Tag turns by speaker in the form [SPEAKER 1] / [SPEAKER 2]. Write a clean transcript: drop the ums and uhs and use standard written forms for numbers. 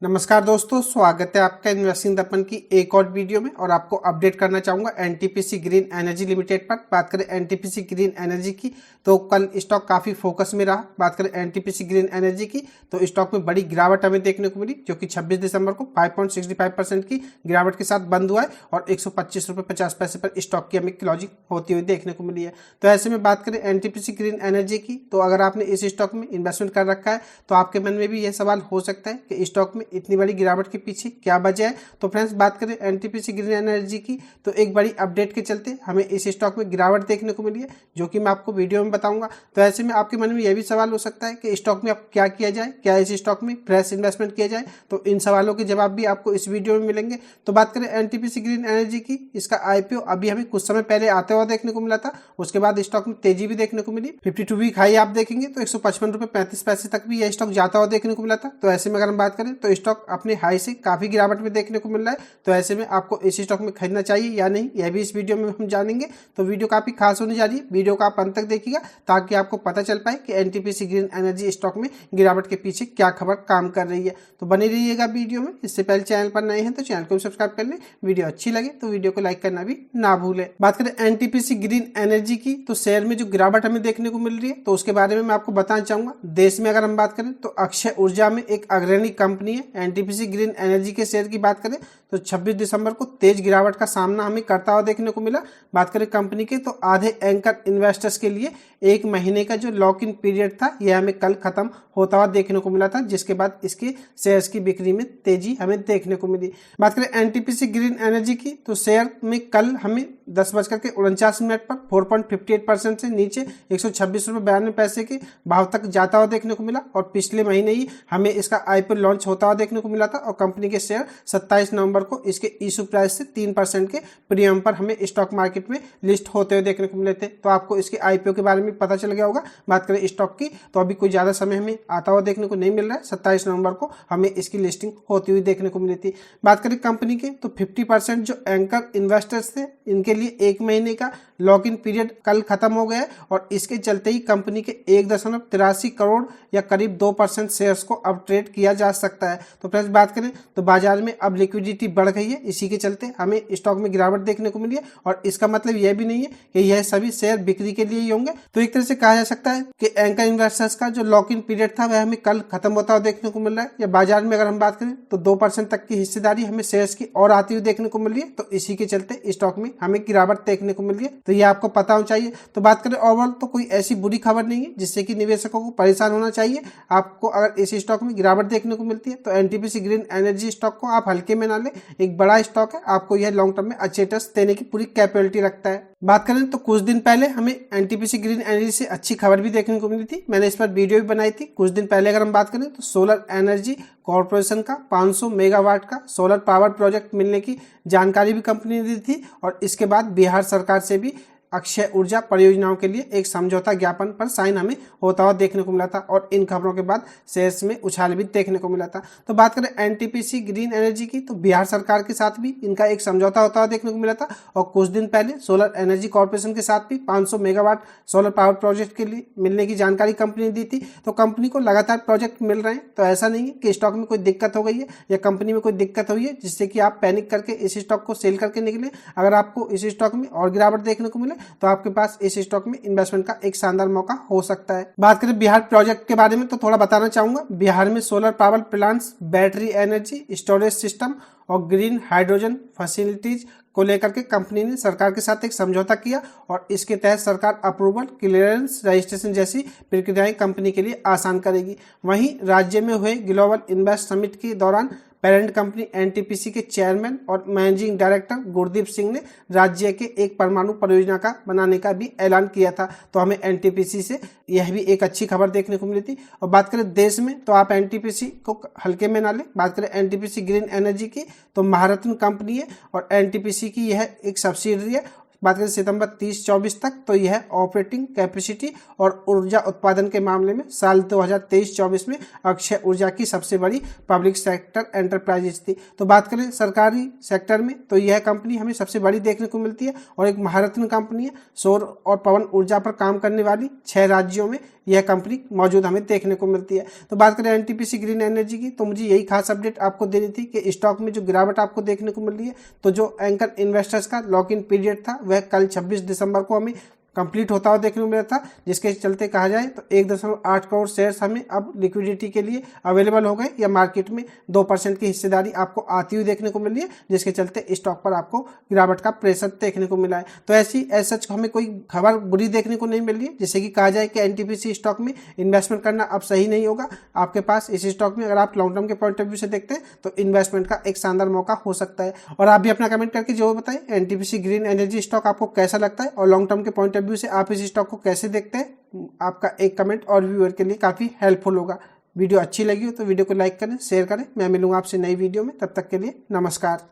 [SPEAKER 1] नमस्कार दोस्तों, स्वागत है आपका इन्वेस्टिंग दर्पण की एक और वीडियो में। और आपको अपडेट करना चाहूँगा एनटीपीसी ग्रीन एनर्जी लिमिटेड पर। बात करें एनटीपीसी ग्रीन एनर्जी की तो कल स्टॉक काफ़ी फोकस में रहा। बात करें एनटीपीसी ग्रीन एनर्जी की तो स्टॉक में बड़ी गिरावट हमें देखने को मिली, जो कि 26 दिसंबर को 5.65% की गिरावट के साथ बंद हुआ है और 125 रुपये 50 पैसे पर स्टॉक की हमें क्लोजिंग होती हुई देखने को मिली है। तो ऐसे में बात करें एनटीपीसी ग्रीन एनर्जी की तो अगर आपने इस स्टॉक में इन्वेस्टमेंट कर रखा है तो आपके मन में भी यह सवाल हो सकता है कि स्टॉक में इतनी बड़ी गिरावट के पीछे क्या वजह है। तो फ्रेंड्स, बात करें एनटीपीसी ग्रीन एनर्जी की तो एक बड़ी अपडेट के चलते हमें इस स्टॉक में गिरावट देखने को मिली है, जो कि मैं आपको वीडियो में बताऊंगा। तो ऐसे में आपके मन में यह भी सवाल हो सकता है कि स्टॉक में अब क्या किया जाए, क्या इस स्टॉक में फ्रेश इन्वेस्टमेंट किया जाए। तो इन सवालों के जवाब भी आपको इस वीडियो में मिलेंगे। तो बात करें एनटीपीसी ग्रीन एनर्जी की, इसका आईपीओ अभी हमें कुछ समय पहले आते हुआ देखने को मिला था। उसके बाद स्टॉक में तेजी भी देखने को मिली। 52 वीक हाई आप देखेंगे तो 155 रुपये 35 पैसे तक भी यह स्टॉक जाता हुआ देखने को मिला था। तो ऐसे में अगर हम बात करें तो स्टॉक अपने हाई से काफी गिरावट में देखने को मिल रहा है। तो ऐसे में आपको इस स्टॉक में खरीदना चाहिए या नहीं, यह भी इस वीडियो में हम जानेंगे। तो वीडियो काफी खास होने जा रही है, वीडियो का आप अंत तक देखिएगा ताकि आपको पता चल पाए कि एनटीपीसी ग्रीन एनर्जी स्टॉक में गिरावट के पीछे क्या खबर काम कर रही है। तो बने रहिएगा वीडियो में। इससे पहले चैनल पर नए हैं तो चैनल को सब्सक्राइब कर लें, वीडियो अच्छी लगे तो वीडियो को लाइक करना भी ना भूलें। बात करें एनटीपीसी ग्रीन एनर्जी की तो शेयर में जो गिरावट हमें देखने को मिल रही है तो उसके बारे में मैं आपको बताना चाहूंगा। देश में अगर हम बात करें तो अक्षय ऊर्जा में एक अग्रणी कंपनी है। एनटीपीसी ग्रीन एनर्जी के शेयर की बात करें तो 26 दिसंबर को तेज गिरावट का सामना हमें करता हुआ देखने को मिला। बात करें कंपनी के तो आधे एंकर इन्वेस्टर्स के लिए एक महीने का जो लॉक इन पीरियड था यह हमें कल खत्म होता हुआ देखने को मिला था, जिसके बाद इसके शेयर्स की बिक्री में तेजी हमें देखने को मिली। बात करें एनटीपीसी ग्रीन एनर्जी की तो शेयर में कल हमें 10:49 पर 4.58% से नीचे 126 रुपये 92 पैसे के भाव तक जाता हुआ देखने को मिला। और पिछले महीने ही हमें इसका आईपीओ लॉन्च होता हुआ देखने को मिला था और कंपनी के शेयर 27 नवंबर को इसके इशू प्राइस से 3% के प्रीमियम पर हमें स्टॉक मार्केट में लिस्ट होते हुए देखने को मिले थे। तो आपको इसके आईपीओ के बारे में पता चल गया होगा। बात करें स्टॉक की तो अभी कोई ज़्यादा समय हमें आता हुआ देखने को नहीं मिल रहा है। 27 नवंबर को हमें इसकी लिस्टिंग होती हुई देखने को मिली थी। बात करें कंपनी के तो 50% जो एंकर इन्वेस्टर्स थे इनके लिए एक महीने का लॉक इन पीरियड कल खत्म हो गया है और इसके चलते ही कंपनी के 1.83 करोड़ या करीब 2% शेयर्स को अब ट्रेड किया जा सकता है। तो फ्रेंड्स, बात करें तो बाजार में अब लिक्विडिटी बढ़ गई है, इसी के चलते हमें स्टॉक में गिरावट देखने को मिली है। और इसका मतलब यह भी नहीं है कि यह सभी शेयर बिक्री के लिए ही होंगे। तो एक तरह से कहा जा सकता है कि एंकर इन्वेस्टर्स का जो लॉक इन पीरियड था वह हमें कल खत्म होता हुआ देखने को मिल रहा है। या बाजार में अगर हम बात करें तो 2% तक की हिस्सेदारी हमें शेयर्स की और आती हुई देखने को मिल रही है। तो इसी के चलते स्टॉक में हमें गिरावट देखने को मिल रही है। तो ये आपको पता होना चाहिए। तो बात करें ओवरऑल तो कोई ऐसी बुरी खबर नहीं है जिससे कि निवेशकों को परेशान होना चाहिए। आपको अगर इस स्टॉक में गिरावट देखने को मिलती है तो एनटीपीसी ग्रीन एनर्जी स्टॉक को आप हल्के में ना लें। एक बड़ा स्टॉक है, आपको यह लॉन्ग टर्म में अच्छे रिटर्न्स देने की पूरी कैपेबिलिटी रखता है। बात करें तो कुछ दिन पहले हमें एनटीपीसी ग्रीन एनर्जी से अच्छी खबर भी देखने को मिली थी। मैंने इस पर वीडियो भी बनाई थी कुछ दिन पहले। अगर हम बात करें तो सोलर एनर्जी कॉर्पोरेशन का 500 मेगावाट का सोलर पावर प्रोजेक्ट मिलने की जानकारी भी कंपनी ने दी थी। और इसके बाद बिहार सरकार से भी अक्षय ऊर्जा परियोजनाओं के लिए एक समझौता ज्ञापन पर साइन हमें होता हुआ देखने को मिला था। और इन खबरों के बाद शेयर्स में उछाल भी देखने को मिला था। तो बात करें एनटीपीसी ग्रीन एनर्जी की तो बिहार सरकार के साथ भी इनका एक समझौता होता हुआ देखने को मिला था। और कुछ दिन पहले सोलर एनर्जी कॉर्पोरेशन के साथ भी 500 मेगावाट सोलर पावर प्रोजेक्ट के लिए मिलने की जानकारी कंपनी ने दी थी। तो कंपनी को लगातार प्रोजेक्ट मिल रहे हैं। तो ऐसा नहीं है कि स्टॉक में कोई दिक्कत हो गई है या कंपनी में कोई दिक्कत हुई है जिससे कि आप पैनिक करके इस स्टॉक को सेल करके निकले। अगर आपको इस स्टॉक में और गिरावट देखने को मिले तो आपके पास इस स्टॉक में इन्वेस्टमेंट का एक शानदार मौका हो सकता है। बात करें बिहार प्रोजेक्ट के बारे में तो थोड़ा बताना चाहूंगा। बिहार में solar power plants, battery energy storage system और ग्रीन हाइड्रोजन फैसिलिटीज को लेकर के कंपनी ने सरकार के साथ एक समझौता किया। और इसके तहत सरकार अप्रूवल, क्लियरेंस, रजिस्ट्रेशन जैसी प्रक्रियाएं कंपनी के लिए आसान करेगी। वहीं राज्य में हुए ग्लोबल इन्वेस्ट समिट के दौरान पेरेंट कंपनी एनटीपीसी के चेयरमैन और मैनेजिंग डायरेक्टर गुरदीप सिंह ने राज्य के एक परमाणु परियोजना का बनाने का भी ऐलान किया था। तो हमें एनटीपीसी से यह भी एक अच्छी खबर देखने को मिली थी। और बात करें देश में तो आप एनटीपीसी को हल्के में ना लें। बात करें एनटीपीसी ग्रीन एनर्जी की तो महारत्न कंपनी है और एनटीपीसी की यह एक सब्सिडरी है। बात करें सितंबर 30-24 तक तो यह ऑपरेटिंग कैपेसिटी और ऊर्जा उत्पादन के मामले में साल 2023-24 में अक्षय ऊर्जा की सबसे बड़ी पब्लिक सेक्टर एंटरप्राइजेज थी। तो बात करें सरकारी सेक्टर में तो यह कंपनी हमें सबसे बड़ी देखने को मिलती है और एक महारत्न कंपनी है। सौर और पवन ऊर्जा पर काम करने वाली 6 राज्यों में यह कंपनी मौजूद हमें देखने को मिलती है। तो बात करें एनटीपीसी ग्रीन एनर्जी की, तो मुझे यही खास अपडेट आपको देनी थी कि स्टॉक में जो गिरावट आपको देखने को मिल रही है, तो जो एंकर इन्वेस्टर्स का लॉक इन पीरियड था वह कल 26 दिसंबर को हमें कंप्लीट होता हुआ देखने को मिला था, जिसके चलते कहा जाए तो 1.8 करोड़ शेयर्स हमें अब लिक्विडिटी के लिए अवेलेबल हो गए या मार्केट में 2% की हिस्सेदारी आपको आती हुई देखने को मिल रही है, जिसके चलते स्टॉक पर आपको गिरावट का प्रेशर देखने को मिला है। तो ऐसी सच हमें कोई खबर बुरी देखने को नहीं मिल रही है जिससे कि कहा जाए कि एनटीपीसी स्टॉक में इन्वेस्टमेंट करना अब सही नहीं होगा। आपके पास इस स्टॉक में अगर आप लॉन्ग टर्म के पॉइंट ऑफ व्यू से देखते हैं तो इन्वेस्टमेंट का एक शानदार मौका हो सकता है। और आप भी अपना कमेंट करके जो बताएं एनटीपीसी ग्रीन एनर्जी स्टॉक आपको कैसा लगता है और लॉन्ग टर्म के पॉइंट ऑफ व्यू से आप इस स्टॉक को कैसे देखते हैं। आपका एक कमेंट और व्यूअर के लिए काफी हेल्पफुल होगा। वीडियो अच्छी लगी हो तो वीडियो को लाइक करें, शेयर करें। मैं मिलूंगा आपसे नई वीडियो में, तब तक के लिए नमस्कार।